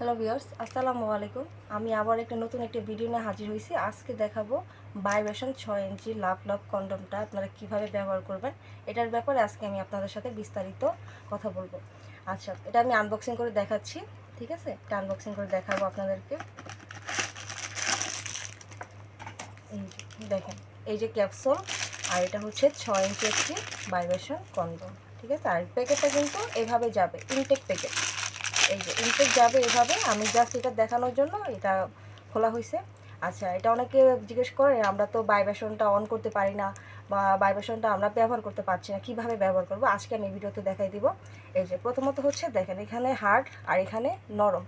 Hello viewers, আসসালামু আলাইকুম। আমি আবার নতুন একটা ভিডিও নিয়ে হাজির হয়েছি। আজকে দেখাবো ভাইব্রেশন 6 ইঞ্চি লাভ লাভ কন্ডমটা আপনারা কিভাবে ব্যবহার করবেন, এটার ব্যাপারে আজকে আমি আপনাদের সাথে বিস্তারিত কথা বলবো। আচ্ছা, এটা আমি আনবক্সিং করে দেখাচ্ছি। ঠিক আছে, এটা আনবক্সিং করে দেখাবো আপনাদেরকে। এই যে দেখেন, এই যে ক্যাপসুল, আর এটা হচ্ছে 6 ইঞ্চি একটি ভাইব্রেশন কন্ডম। ঠিক আছে, আর প্যাকেটটা কিন্তু এভাবে যাবে, ইনটেক প্যাকেট। এই যে ইনটেক যাবে এভাবে। আমি জাস্ট এটা দেখানোর জন্য এটা খোলা হয়েছে। আচ্ছা, এটা অনেকে জিজ্ঞেস করে আমরা তো ভাইব্রেশনটা অন করতে পারি না, বা ভাইব্রেশনটা আমরা ব্যবহার করতে পারছি না, কীভাবে ব্যবহার করবো আজকে আমি ভিডিওতে দেখাই দিব। এই যে প্রথমত হচ্ছে দেখেন, এখানে হার্ড আর এখানে নরম।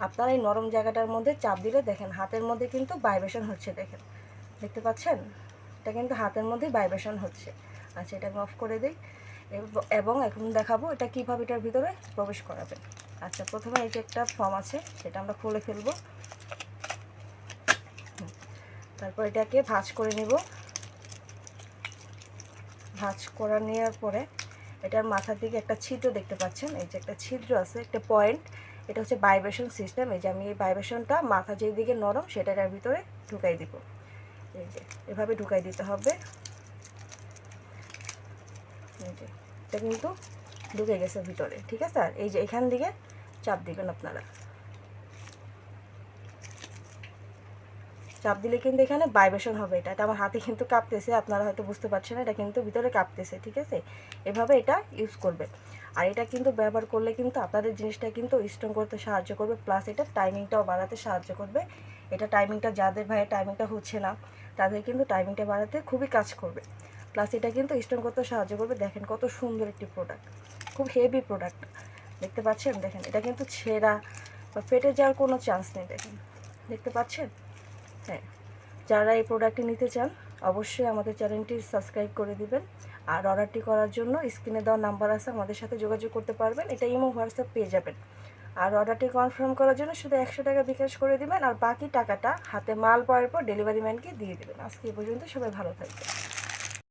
আপনারা এই নরম জায়গাটার মধ্যে চাপ দিলে দেখেন হাতের মধ্যে কিন্তু ভাইব্রেশন হচ্ছে। দেখেন, দেখতে পাচ্ছেন, এটা কিন্তু হাতের মধ্যেই ভাইব্রেশন হচ্ছে। আচ্ছা, এটা আমি অফ করে দিই এবং এখন দেখাবো এটা কীভাবে এটার ভিতরে প্রবেশ করাবেন। আচ্ছা, প্রথমে এই যে একটা ফর্ম আছে, সেটা আমরা খুলে ফেলবো। তারপর এটাকে ভাঁজ করে নিব। ভাঁজ করা নেওয়ার পরে এটার মাথার দিকে একটা ছিদ্র দেখতে পাচ্ছেন, এই যে একটা ছিদ্র আছে, একটা পয়েন্ট। এটা হচ্ছে ভাইব্রেশন সিস্টেম। এই যে আমি এই ভাইব্রেশনটা মাথা যেদিকে নরম সেটার ভিতরে ঢুকাই দিব। এই যে এভাবে ঢুকাই দিতে হবে। এই যে এটা কিন্তু ঢুকে গেছে ভিতরে। ঠিক আছে, আর এই যে এখান দিকে চাপ দিবেন আপনারা। চাপ দিলে কিন্তু এখানে ভাইব্রেশন হবে। এটা আমার হাতে কিন্তু কাঁপতেছে, আপনারা হয়তো বুঝতে পারছেন, এটা কিন্তু ভিতরে কাঁপতেছে। ঠিক আছে, এভাবে এটা ইউজ করবে। আর এটা কিন্তু ব্যবহার করলে কিন্তু আপনাদের জিনিসটা কিন্তু স্ট্রং করতে সাহায্য করবে, প্লাস এটা টাইমিংটাও বাড়াতে সাহায্য করবে। এটা টাইমিংটা, যাদের ভাই টাইমিংটা হচ্ছে না তাদের কিন্তু টাইমিংটা বাড়াতে খুবই কাজ করবে, প্লাস এটা কিন্তু স্ট্রং করতে সাহায্য করবে। দেখেন কত সুন্দর একটি প্রোডাক্ট, খুব হেভি প্রোডাক্ট। দেখতে পাচ্ছেন, দেখেন এটা কিন্তু ছেঁড়া বা ফেটে যাওয়ার কোনো চান্স নেই। দেখেন, দেখতে পাচ্ছেন। হ্যাঁ, যারা এই প্রোডাক্টটি নিতে চান অবশ্যই আমাদের চ্যানেলটি সাবস্ক্রাইব করে দিবেন। আর অর্ডারটি করার জন্য স্ক্রিনে দেওয়া নাম্বার আছে, আমাদের সাথে যোগাযোগ করতে পারবেন। এটা ইমো হোয়াটসঅ্যাপ পেয়ে যাবেন। আর অর্ডারটি কনফার্ম করার জন্য শুধু 100 টাকা বিকাশ করে দিবেন, আর বাকি টাকাটা হাতে মাল পাওয়ার পর ডেলিভারি ম্যানকে দিয়ে দেবেন। আজকে এই পর্যন্ত, সবাই ভালো থাকবেন।